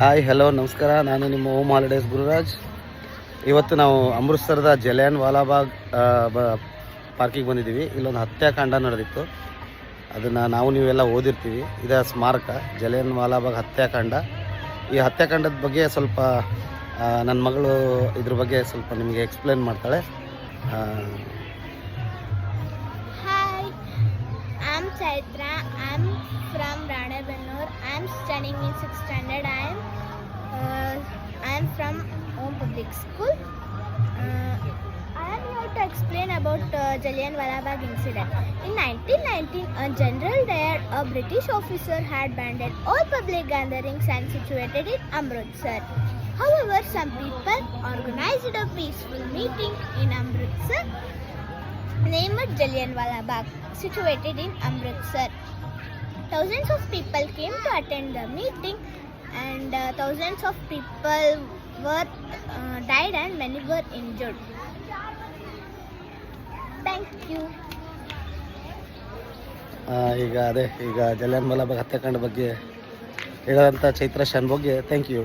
Hi hello ನಮಸ್ಕಾರ. ನಾನು ನಿಮ್ಮ ಹೋಮ್ ಹಾಲಿಡೇಸ್ ಗುರುರಾಜ್. ಇವತ್ತು ನಾವು ಅಮೃತ್ಸರದ ಜಲಿಯನ್ ವಾಲಾಬಾಗ್ ಪಾರ್ಕಿಗೆ ಬಂದಿದ್ದೀವಿ. ಇಲ್ಲೊಂದು ಹತ್ಯಾಕಾಂಡ ನಡೆದಿತ್ತು, ಅದನ್ನು ನೀವೆಲ್ಲ ಓದಿರ್ತೀವಿ. ಇದರ ಸ್ಮಾರಕ ಜಲಿಯನ್ ವಾಲಾಬಾಗ್ ಹತ್ಯಾಕಾಂಡ. ಈ ಹತ್ಯಾಕಾಂಡದ ಬಗ್ಗೆ ಸ್ವಲ್ಪ ನನ್ನ ಮಗಳು ಇದ್ರ ಬಗ್ಗೆ ಸ್ವಲ್ಪ ನಿಮಗೆ ಎಕ್ಸ್ಪ್ಲೇನ್ ಮಾಡ್ತಾಳೆ. Hi, I'm Chaitra. I'm from Ranebennur. I'm studying in 6th standard. I'm from Home Public School. I am here to explain about Jallianwala Bagh incident. In 1919, on General Dyer, a British officer had banned all public gatherings and situated in Amritsar. However, some people organized a peaceful meeting in Amritsar named Jallianwala Bagh, situated in Amritsar. Thousands of people came to attend the meeting, and thousands of people were died and many were injured. Thank you. ಈಗ ಜಲಿಯನ್ ವಾಲಾಬಾಗ್ ಹತ್ಯಾಕಾಂಡ ಬಗ್ಗೆ ಹೇಳೋಂಥ ಚೈತ್ರ ಬಗ್ಗೆ thank you.